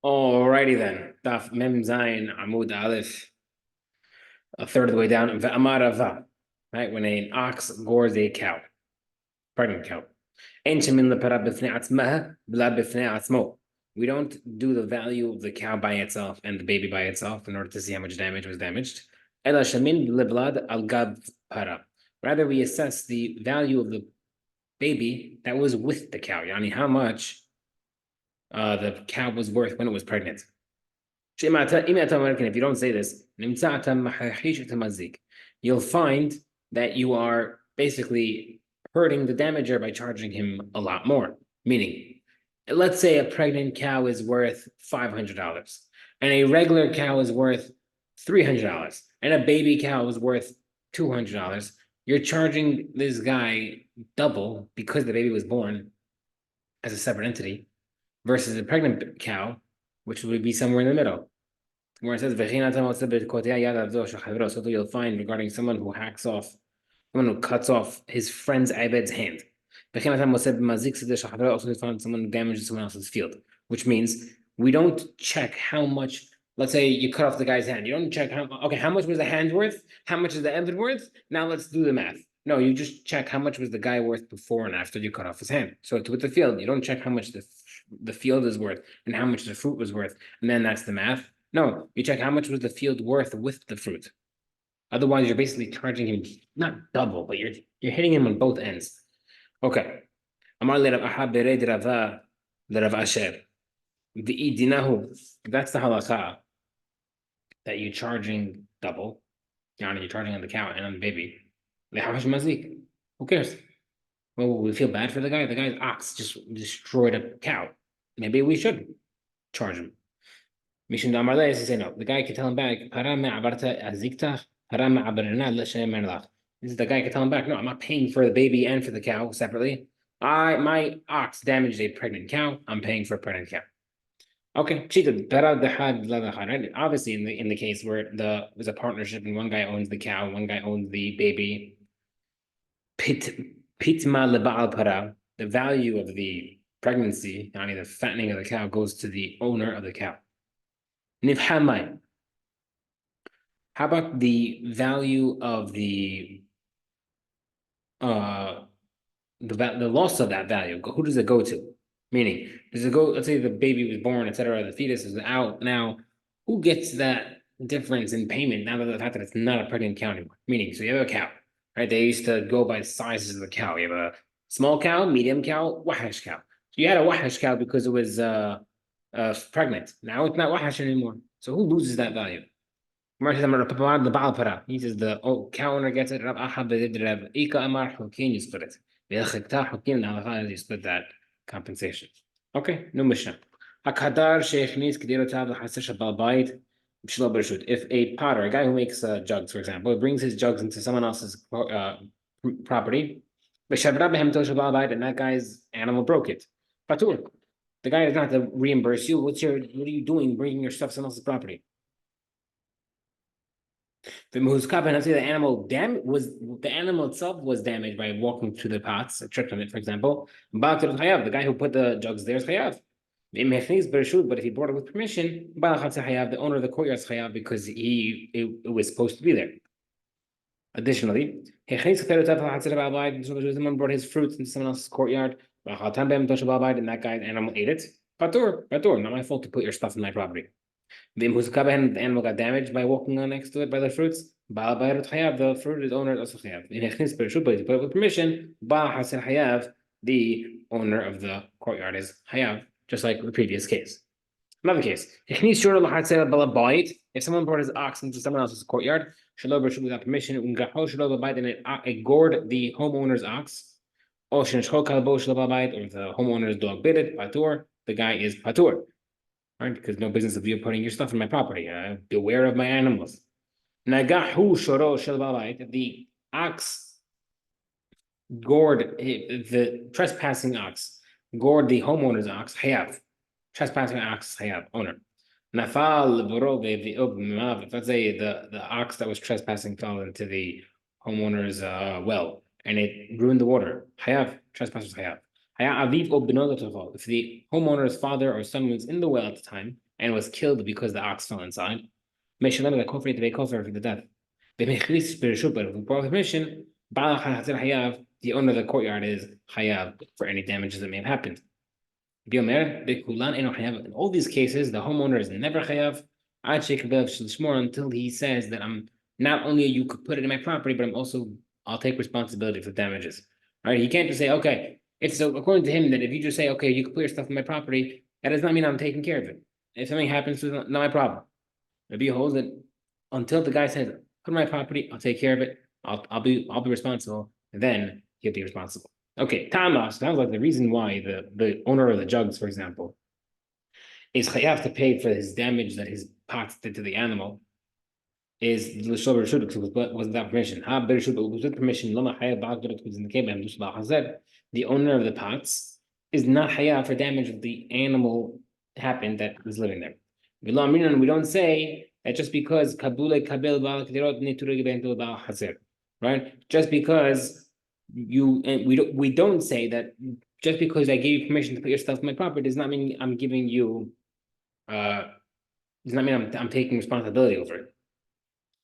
Alrighty then. Daf Mem Zayin Amud Aleph, a third of the way down. Ve'amarava, right? When an ox gores a cow, pregnant cow. Ein shemin lepara b'fnei atzmah, b'la b'fnei atzmo. We don't do the value of the cow by itself and the baby by itself in order to see how much damage was damaged. Ela shemin leblad al gab para. Rather, we assess the value of the baby that was with the cow. Yani how much the cow was worth when it was pregnant. If you don't say this, you'll find that you are basically hurting the damager by charging him a lot more. Meaning, let's say a pregnant cow is worth $500 and a regular cow is worth $300 and a baby cow is worth $200. You're charging this guy double because the baby was born as a separate entity versus a pregnant cow, which would be somewhere in the middle. Where it says, so you'll find regarding someone who someone who cuts off his friend's Ibed's hand. Also, you find someone who damages someone else's field, which means we don't check how much. Let's say you cut off the guy's hand. You don't check how much was the hand worth? How much is the Ebed worth? Now let's do the math. No, you just check how much was the guy worth before and after you cut off his hand. So with the field, you don't check how much the field is worth and how much the fruit was worth, and then that's the math. No, you check how much was the field worth with the fruit. Otherwise, you're basically charging him not double, but you're hitting him on both ends. Okay. Amar Rav Asher. That's the halacha that you're charging double. You're charging on the cow and on the baby. Who cares? Well, we feel bad for the guy. The guy's ox just destroyed a cow. Maybe we should charge him. Mission Damarla say no. The guy can tell him back. This is the guy can tell him back. No, I'm not paying for the baby and for the cow separately. My ox damaged a pregnant cow. I'm paying for a pregnant cow. Okay, right? Obviously, in the case where there's a partnership and one guy owns the cow, one guy owns the baby. Pitma leba'al para. The value of the pregnancy, the fattening of the cow, goes to the owner of the cow. Nifhamai. How about the value of the loss of that value? Who does it go to? Meaning, does it go? Let's say the baby was born, etc. The fetus is out now. Who gets that difference in payment now that the fact that it's not a pregnant cow anymore? Meaning, so you have a cow, right? They used to go by the sizes of the cow. You have a small cow, medium cow, wahash cow. So you had a wahash cow because it was pregnant. Now it's not wahash anymore. So who loses that value? He says the cow owner gets it. You split it. You split that compensation. Okay, no Mishnah. If a potter, a guy who makes jugs, for example, brings his jugs into someone else's property, and that guy's animal broke it. Patur. The guy does not have to reimburse you. What are you doing bringing your stuff to someone else's property? The animal itself was damaged by walking through the pots, tripped on it, for example. The guy who put the jugs there is chayav. But if he brought it with permission, the owner of the courtyard is chayav because it was supposed to be there. Additionally, someone brought his fruits into someone else's courtyard, and that guy's animal ate it. Patur, not my fault to put your stuff in my property. The animal got damaged by walking on next to it by the fruits. The fruit is owner also chayav. But if you put it with permission, the owner of the courtyard is chayav, just like the previous case. Another case. If someone brought his ox into someone else's courtyard, without permission, and it gored the homeowner's ox, or the homeowner's dog bit it, patur, the guy is patur. Right? Because no business of you putting your stuff in my property. Beware of my animals. If the ox gored the trespassing ox, gored the homeowner's ox, hayav. Trespassing ox, hayav, owner. Nafal if let's say the ox that was trespassing fell into the homeowner's well and it ruined the water, hayav, trespassers hayav. If the homeowner's father or son was in the well at the time and was killed because the ox fell inside. Meshalem the kofar to be kofar for the death. The mechlis bereshut, but with permission, Baal Hayav, the owner of the courtyard is Hayav for any damages that may have happened. Biomer, Bekulan, Eno Hayav. In all these cases, the homeowner is never Hayav until he says that I'm not only you could put it in my property, but I'll take responsibility for the damages. All right, he can't just say, okay, it's so according to him that if you just say, okay, you can put your stuff in my property, that does not mean I'm taking care of it. If something happens, it's not my problem. Maybe he holds that until the guy says, put in my property, I'll take care of it. I'll be responsible. And then he'll be responsible. Okay, Tamas sounds like the reason why the owner of the jugs, for example, is chayav to pay for his damage that his pots did to the animal is was without permission. With permission, the owner of the pots is not chayav for damage that the animal happened that was living there. We don't say that just because right? Just because we don't say that just because I gave you permission to put your stuff in my property does not mean I'm giving you does not mean I'm taking responsibility over it.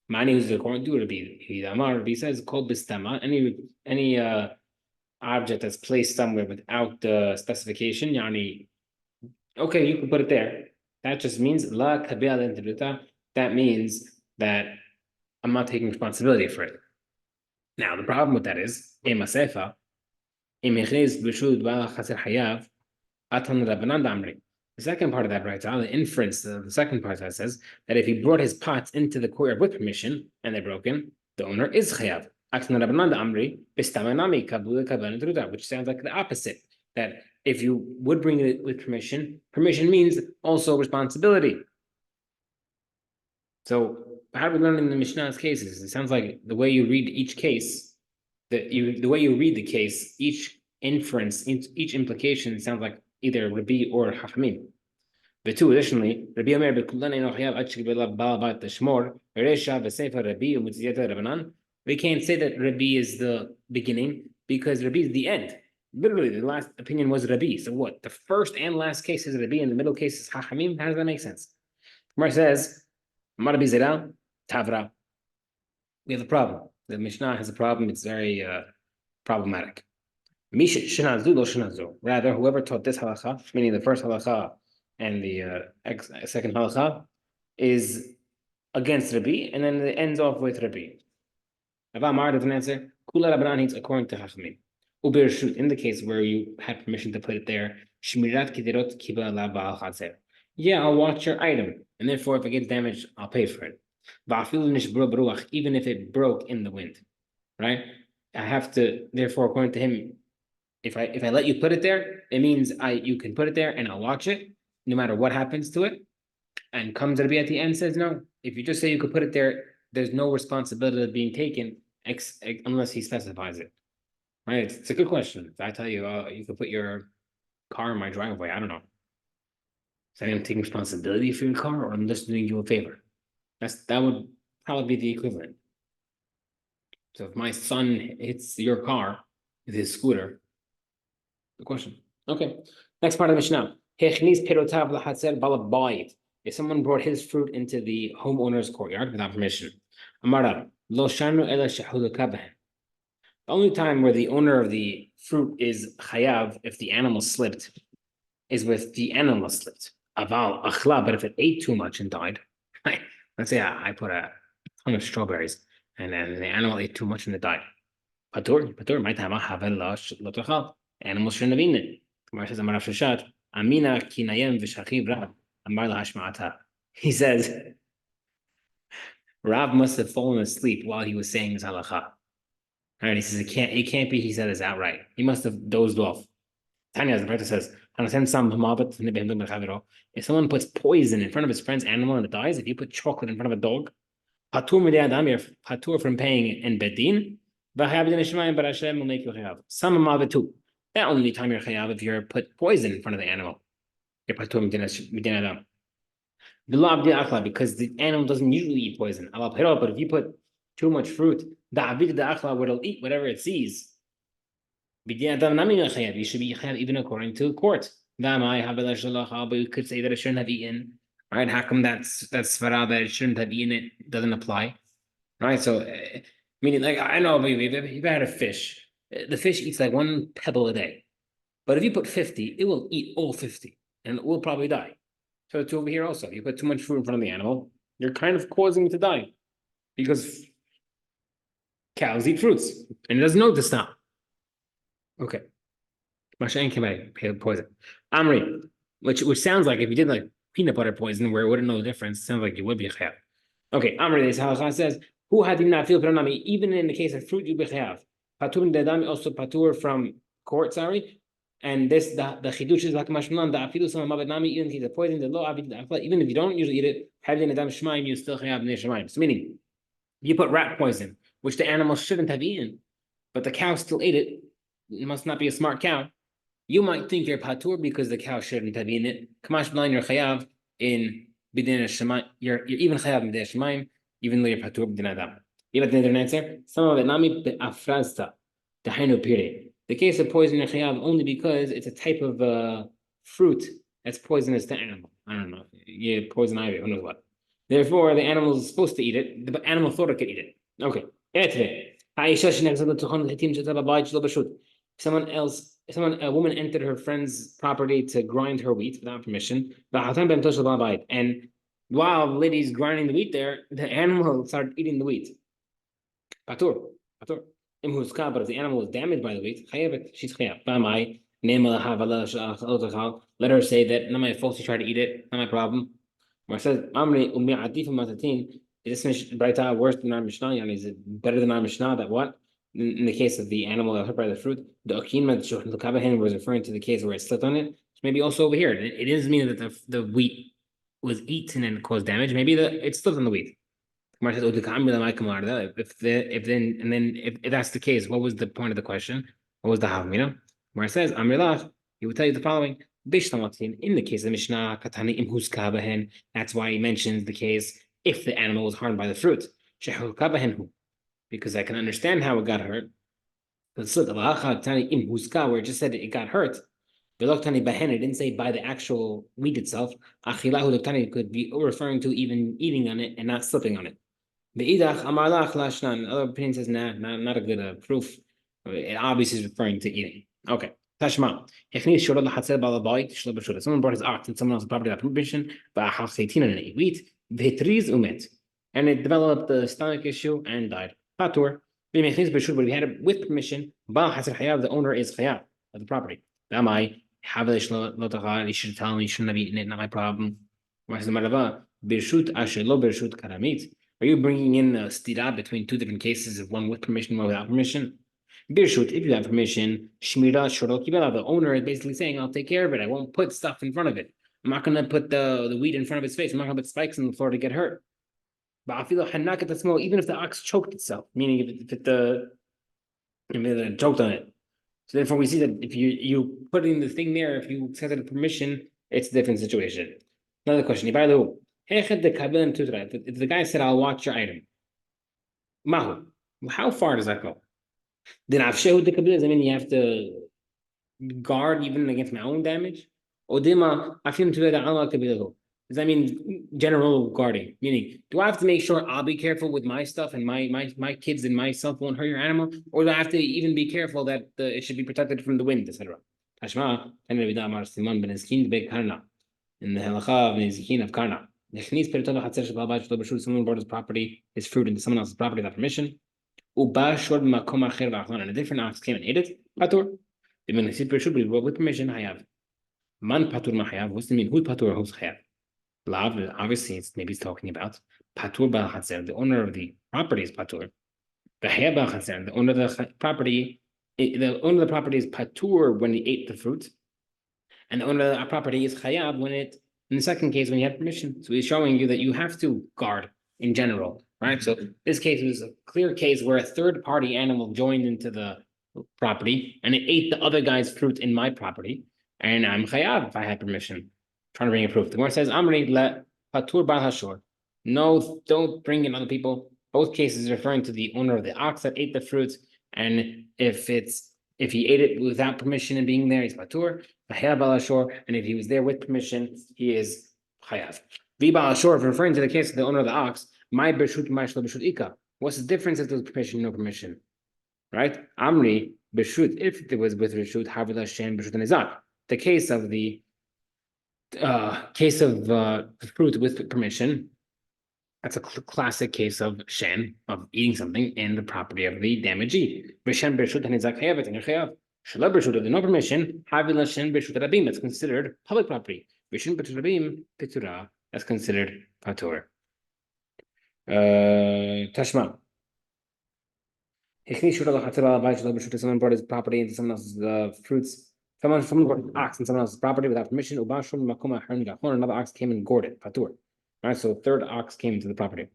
Mani who's according to Rabbi says called bistama, any object that's placed somewhere without the specification, yani okay, you can put it there. That just means la kabel intruta. That means that I'm not taking responsibility for it. Now the problem with that is emasefa imechriz b'shud ba'al chaser hayav atan rabanan damri. The second part of that writes out the inference. The second part that says that if he brought his pots into the courtyard with permission and they're broken, the owner is chayav. Which sounds like the opposite. That if you would bring it with permission, permission means also responsibility. So how do we learn in the Mishnah's cases? It sounds like the way you read each case, the way you read the case, each inference, each implication sounds like either Rabbi or Chachamim. The two additionally, Rabbi Omer b'kulan eino chayav ad shekibela ba'al bayit l'shmor reisha v'sefer Rabbi u'mitziyata Rabbanan. We can't say that Rabbi is the beginning because Rabbi is the end. Literally, the last opinion was Rabbi. So what? The first and last case is Rabbi, and the middle case is Chachamim. How does that make sense? Gemara says, "Mar Zera Tavra." We have a problem. The Mishnah has a problem. It's very problematic. Rather, whoever taught this halacha, meaning the first halacha and the second halacha, is against Rabbi, and then it ends off with Rabbi. Avamar doesn't answer. Kula Rabbanan he's according to Chachamim. Ubershut, in the case where you had permission to put it there, Shmirat Kiderot Kiba La Baal Chazer. Yeah, I'll watch your item, and therefore if it gets damaged, I'll pay for it. Even if it broke in the wind, right? I have to, therefore, according to him, if I let you put it there, it means you can put it there and I'll watch it, no matter what happens to it. And comes to be at the end says no. If you just say you could put it there, there's no responsibility being taken unless he specifies it. Right? It's a good question. If I tell you, you could put your car in my driveway, I don't know. Is anyone taking responsibility for your car, or I'm just doing you a favor? That would probably be the equivalent. So if my son hits your car with his scooter, the question. Okay. Next part of the Mishnah. If someone brought his fruit into the homeowner's courtyard without permission, Amara, lo shanu ela shahulukabah. The only time where the owner of the fruit is chayav if the animal slipped is with the animal slipped. Aval achla, but if it ate too much and died, right? Let's say I put a ton of strawberries and then the animal ate too much and it died. Patur, my time animals shouldn't have eaten it. Gemara says, Amar Shashat, Amina kinayem v'shachiv Rav, Amar lahashma'ata. He says, Rav must have fallen asleep while he was saying his halacha. All right, he says it can't be. He said it outright. He must have dozed off. Tanya, as the Brita says, if someone puts poison in front of his friend's animal and it dies, if you put chocolate in front of a dog, patur you're patur from paying in bedin. Some will make you chayav. Some amavet too. That only time you're chayav if you're put poison in front of the animal. You're patur midin adam. Because the animal doesn't usually eat poison. But if you put too much fruit, where it'll eat whatever it sees. You should be chayav even according to court. But you could say that it shouldn't have eaten right? How come that's svara that it shouldn't have eaten it doesn't apply, right? So, meaning like I know if you've had a fish, the fish eats like one pebble a day, but if you put 50, it will eat all 50, and it will probably die. So it's over here also. You put too much food in front of the animal, you're kind of causing it to die because cows eat fruits and it doesn't know to stop. Okay. Mashain came poison. Amri, which sounds like if you did like peanut butter poison where it wouldn't know the difference, sounds like you would be a chayav. Okay, Amri, this halacha says, who had him not feel pranami, even in the case of fruit, you be chayav. Patur dedami also patur from court, sorry. And this the chidush is like mashmalan the afilu sama mabed nami even if it's a poison the law even if you don't usually eat it having adam shemaim you still chayav shemaim. So meaning you put rat poison which the animal shouldn't have eaten, but the cow still ate it. It must not be a smart cow. You might think you're patur because the cow shouldn't have eaten it. Kamash blind, you're chayav in bidin shemaim. You're even chayav in bidin shemaim, even though you're patur bidin adam. You have another answer. Some of it nami be'afrazta, dahainu pire. The case of poison you're chayav only because it's a type of fruit that's poisonous to animal. I don't know. Yeah, poison ivy. Who knows what? Therefore, the animal is supposed to eat it. The animal thought it could eat it. Okay. A woman entered her friend's property to grind her wheat without permission. And while the lady's grinding the wheat there, the animal started eating the wheat. Patur. But if the animal was damaged by the wheat, she's chayav. Let her say that not my fault, she tried to eat it, not my problem. Where it says, is this Braita worse than our Mishnah? Is it better than our Mishnah that what? In the case of the animal that hurt by the fruit, the Akinma was referring to the case where it slipped on it. Maybe also over here, it doesn't mean that the wheat was eaten and caused damage. Maybe it slipped on the wheat. If that's the case, what was the point of the question? What was the havmina? Where it says Amrilach, he would tell you the following. In the case of Mishnah, Katani Imhuska, that's why he mentions the case if the animal was harmed by the fruit. Because I can understand how it got hurt. Where it just said it got hurt. It didn't say by the actual wheat itself. Could be referring to even eating on it and not slipping on it. The idach amarlach lashnan. Other opinion says not a good proof. It obviously is referring to eating. Okay. Tashma. Someone brought his ox and someone else's property without permission. And ate wheat. And it developed the stomach issue and died. Patur. But if he had it with permission, the owner is chayav of the property. You should tell him you shouldn't have eaten it, not my problem. Are you bringing in a stira between two different cases of one with permission, one without permission? Birshut, if you have permission, shmira shorok kibela. The owner is basically saying, "I'll take care of it. I won't put stuff in front of it. I'm not going to put the wheat in front of its face. I'm not going to put spikes on the floor to get hurt." But I feel even if the ox choked itself, meaning if it choked on it. So therefore, we see that if you put in the thing there, if you set it permission, it's a different situation. Another question: if the guy said, "I'll watch your item," mahu, how far does that go? Then you have to guard even against my own damage. Does that mean general guarding? Meaning, do I have to make sure I'll be careful with my stuff and my kids and myself won't hurt your animal, or do I have to even be careful that it should be protected from the wind, etc. Tashma, and Rabbi Damar Simon ben Eskin be Karna in the halacha of Nezikin of Karna. Someone brought his property, his fruit into someone else's property without permission. And a different ox came and ate it. Patur. With permission, hayav. Man patur ma hayav. What's the mean? Who's patur? Who's hayav? Obviously, it's talking about patur bal chatzer. The owner of the property is patur. The hayav bal chatzer. The owner of the property. The owner of the property is patur when he ate the fruit, and the owner of the property is chayav when it. In the second case, when you have permission, so he's showing you that you have to guard in general, right? So this case was a clear case where a third-party animal joined into the property and it ate the other guy's fruit in my property, and I'm chayav if I had permission. I'm trying to bring a proof. The Gemara says, "Amri le patur bar hashor." No, don't bring in other people. Both cases referring to the owner of the ox that ate the fruit, and if he ate it without permission and being there, he's patur. And if he was there with permission, he is chayav. Viba Ashur, referring to the case of the owner of the ox, my Beshut, my Shlo Beshut Ika. What's the difference if there's permission, no permission? Right? Amri, Beshut, if it was with Reshut, Havila Shen, Beshut Nizak. The case of the fruit with permission, that's a classic case of shen, of eating something in the property of the damagee. V'shen b'reshut hanizak chayav and chayav. Shalom b'reshut with no permission. Havila shen b'reshut rabim. That's considered public property. V'shen b'reshut rabim pitura. That's considered patur. Tashma. Someone brought his property into someone else's fruits. Someone brought an ox in someone else's property without permission. Another ox came and gored it. Patur. All right, so third ox came into the property.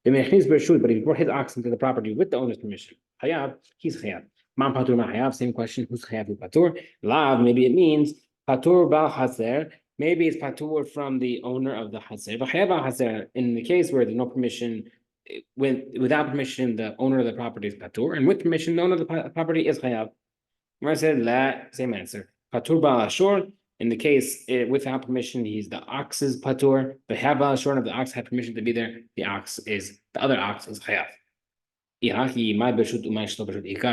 But if he brought his ox into the property with the owner's permission, Hayab, he's Hayab. Man Patur Ma Hayab, same question, who's Hayab, who's Patur? Lav, maybe it means Patur Bal Hazer, maybe it's Patur from the owner of the Hazer. But Hayab Bal Hazer, in the case where there's no permission, without permission, the owner of the property is Patur, and with permission, the owner of the property is Hayab. Where said La, same answer. Patur Bal Ashur. In the case, without permission, he's the ox's patur. The Hayab short of the ox had permission to be there. The other ox is chayav. If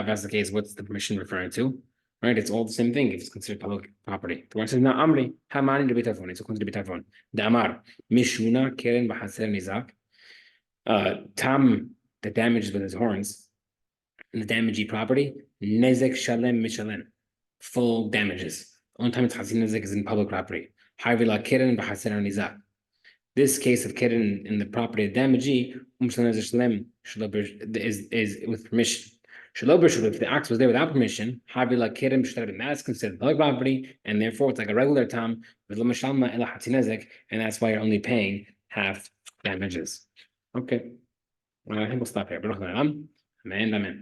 that's the case, what's the permission referring to? Right, it's all the same thing if it's considered public property. The one says, "Na amri hamani de bitafon." It's considered bitafon. The amar mishuna keren b'haser nizak. Tam, the damages with his horns, and the damagee property. Nezek shalem mishalem, full damages. Only time it's Hasin Nizak is in public property. This case of Keren in the property of damagee is with permission. If the ox was there without permission, that's considered public property, and therefore it's like a regular tam, and that's why you're only paying half damages. Okay. I think we'll stop here. Amen. Amen.